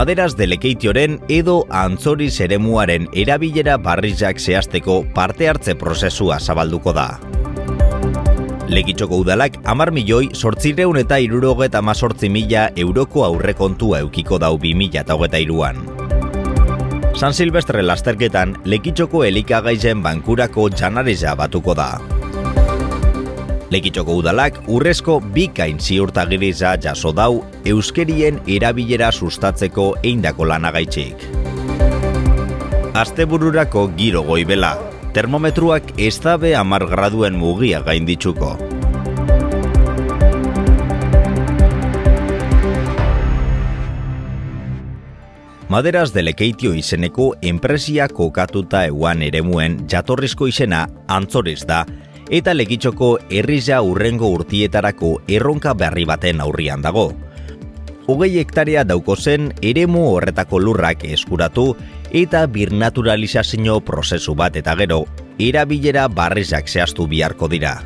Maderas de Lekeitioren edo Antzoriz eremuaren erabilera barrizak zehazteko parte hartze prozesua zabalduko da. Lekitxoko udalak 10.878.000 euroko aurrekontua eukiko dau 2023an. San Silvestre lasterketan Lekitxoko elikagaizen bankurako janareza batuko da. Lekitxoko udalak urrezko bikain ziurtagiriza jaso dau euskerien erabilera sustatzeko eindako lanagaitxik. Astebururako giro goibela. Termometruak ez dabe 10 graduen mugia gainditzuko. Maderas de Lekeitio izeneko enpresia kokatuta euan eremuen jatorrizko izena Antzoriz da, eta Lekitxoko herriza urrengo urtietarako erronka berri baten aurrian dago. 20 hektarea dauko zen eremu horretako lurrak eskuratu eta birnaturalizazio prozesu bat eta gero, erabilera barrizak zehaztu beharko dira.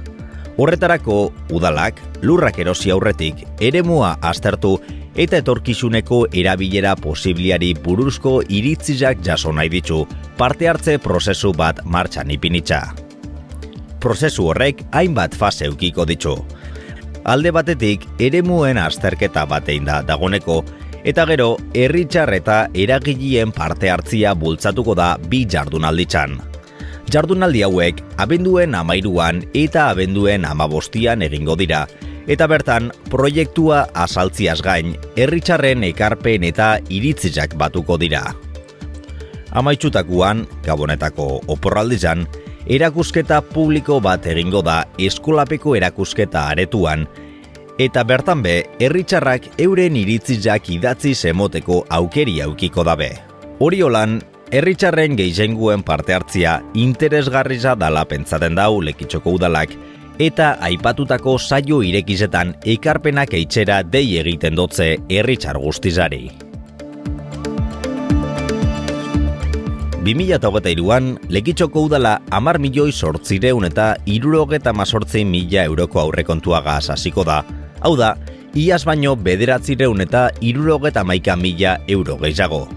Horretarako, udalak, lurrak erosi aurretik, eremua aztertu eta etorkizuneko erabilera posibliari buruzko iritzizak jaso nahi ditu, parte hartze prozesu bat martxan ipinitza. Prozesu horrek hainbat fase eukiko ditu. Alde batetik, eremuen azterketa batein da dagoneko, eta gero, herritxar eta eragileen parte hartzia bultzatuko da 2 jardunalditzan. Jardunaldi hauek, abenduen 13an eta abenduen 15an egingo dira, eta bertan, proiektua azaltziaz gain, herritxarren ekarpen eta iritzizak batuko dira. Amaitxutakuan, Gabonetako oporraldizan, erakusketa publiko bat egingo da eskolapeko erakusketa aretuan, eta bertan be, herritxarrak euren iritzizak idatzi zemoteko aukeri aukiko dabe. Hori holan, herritxarren geizenguen parte hartzia interesgarriza dala pentsaten dau Lekitxoko udalak, eta aipatutako saio irekizetan ekarpenak eitzera dei egiten dotze herritxar guztizari. 2023an, Lekitxoko udala 10.878.000 euroko aurrekontuagaz hasiko da, hau da, iaz baino 971.000 euro gehiago.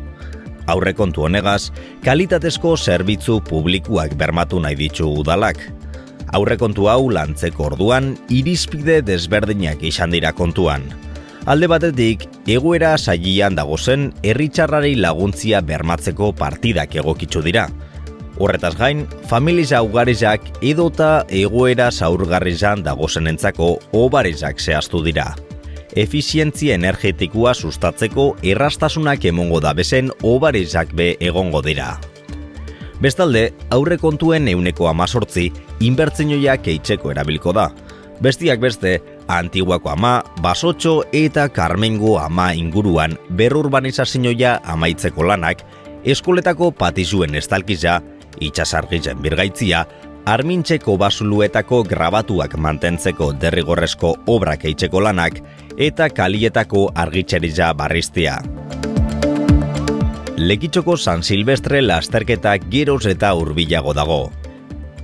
Aurrekontu honegaz, kalitatezko zerbitzu publikuak bermatu nahi ditu udalak. Aurrekontu hau lantzeko orduan, irizpide desberdinak izan dira kontuan. Alde batetik, egoera sailean dagozen herritxarrari laguntzia bermatzeko partidak egokitzu dira. Horretaz gain, familia ugarizak edota egoera zaurgarrizan dagozenentzako obarizak zehaztu dira. Efizientzia energetikoa sustatzeko errastasunak emongo da bezen obarizak be egongo dira. Bestalde, aurrekontuen 18% inbertzenioiak eitzeko erabilko da. Bestiak beste, Antiguako ama, Basotxo eta Karmengo ama inguruan berrurbanizazioa amaitzeko lanak, eskoletako patizuen estalkiza, itxasargizen birgaitzia, armintxeko basuluetako grabatuak mantentzeko derrigorrezko obrak eitzeko lanak, eta kalietako argitxeriza barriztia. Lekitxoko San Silvestre lasterketak geroz eta hurbilago dago.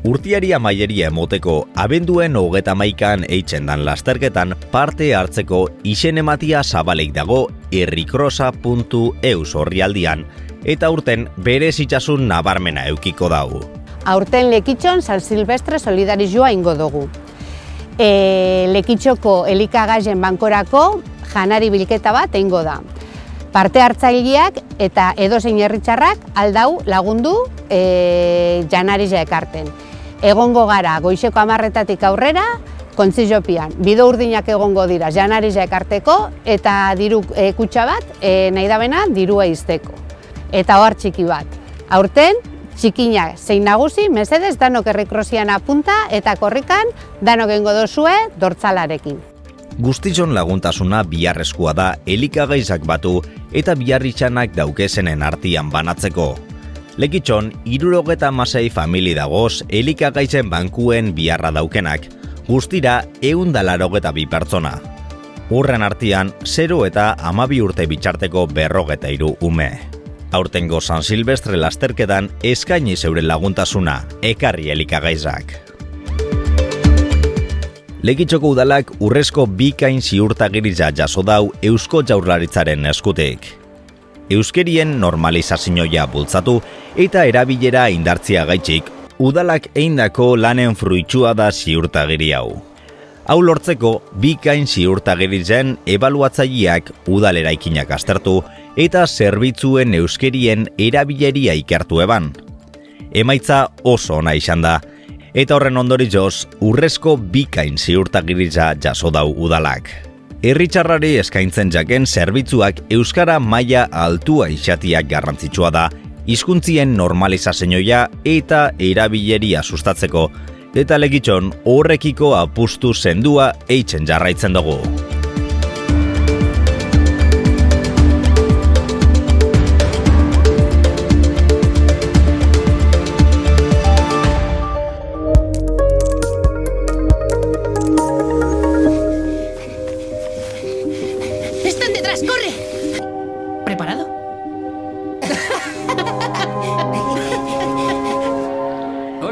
Urtiari amaieria emoteko abenduen 31an eitzen dan lasterketan parte hartzeko izen ematia zabalik dago herrikrosa.eus orrialdian eta urten berez itxasun nabarmena eukiko dau. Aurten Lekitxon San Silvestre solidarizioa ingo dugu. Lekitxoko elikagaien bankorako janari bilketa bat eingo da. Parte hartzaileak eta edozein herritxarrak aldau lagundu janariza ekarten. Egongo gara goizeko 10:00 aurrera, kontzillopian. Bide urdinak egongo dira janariza ekarteko eta diru kutxa bat nahi dabena dirua izteko. Eta ohar txiki bat. Aurten, txikina zein nagusi, mesedez danok herrikrosian apunta eta korrikan danok egingo dozue dortzalarekin. Guztizon laguntasuna biharrezkoa da elikagaizak batu eta biharritxanak daukezenen artian banatzeko. Lekitxon, 76 famili dagoz elikagaizen bankuen biharra daukenak, guztira 182 pertsona. Urren artian, 0 eta 12 urte bitxarteko 43 ume. Aurtengo San Silvestre lasterketan eskaini zeuren laguntasuna, ekarri elikagaizak. Lekitxoko udalak urrezko bikain ziurtagiriza jaso dau Eusko Jaurlaritzaren eskutik. euskerien normalizazioa bultzatu eta erabilera indartzia gaitxik, udalak eindako lanen fruitsua da ziurtagiri hau. Hau lortzeko, bikain ziurtagiri zen ebaluatzaileak udal eraikinak aztertu eta zerbitzuen euskerien erabileria ikertu eban. Emaitza oso ona izan da, eta horren ondorioz urrezko bikain ziurtagiritza jaso dau udalak. Herritarrari eskaintzen jaken zerbitzuak euskara maila altua izatiak garrantzitsua da, hizkuntzien normalizazioa eta erabileria sustatzeko, eta legitxon horrekiko apustu sendua eitzen jarraitzen dugu. ¡Están detrás! ¡Corre! ¿Preparado?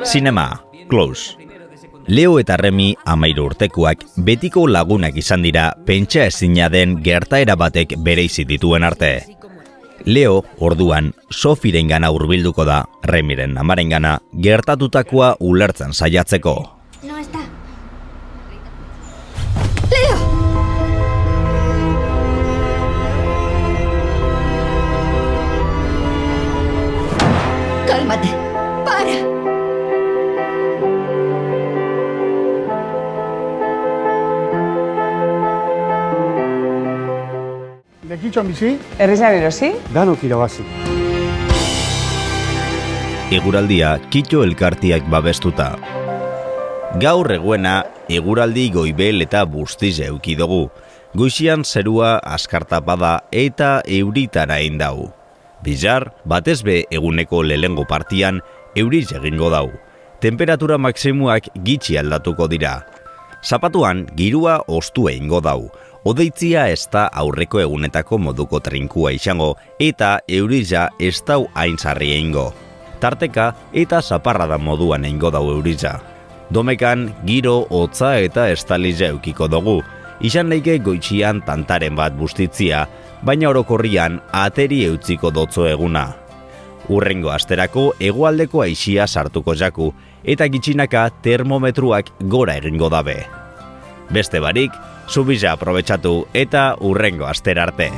Zinema, Close. Leo eta Remi 13 urtekoak betiko lagunak izan dira pentsa ezina den gertaera batek bereizi dituen arte. Leo, orduan, Sofirengana hurbilduko da, Remiren amarengana, gertatutakoa ulertzen saiatzeko. No está. ¡Leo! ¡Cálmate! ¡Para! Lekitxon bizi, Herrizan erosi? danok irabazi. Eguraldia Kito elkartiak babestuta. Gaur eguena, eguraldi goibel eta bustiz euki dugu. Goizian zerua askartapada eta euritara indau. Bizar, batez be eguneko lehengo partian, euriz egingo dau. Temperatura maksimuak gitxi aldatuko dira. Zapatuan, girua ostu egingo dau. Odeitzia ez da aurreko egunetako moduko trinkua izango eta euriza ez dau aintzarri egingo. Tarteka eta zaparrada moduan egingo dau euriza. Domekan giro, hotza eta estaliza eukiko dugu. Izan daike goitxian tantaren bat bustitzia, baina orokorrian ateri eutziko dotzo eguna. Urrengo asterako hegoaldeko aisia sartuko jaku eta gitxinaka termometruak gora egingo dabe. Beste barik, zubiza aprobetxatu eta urrengo astera arte.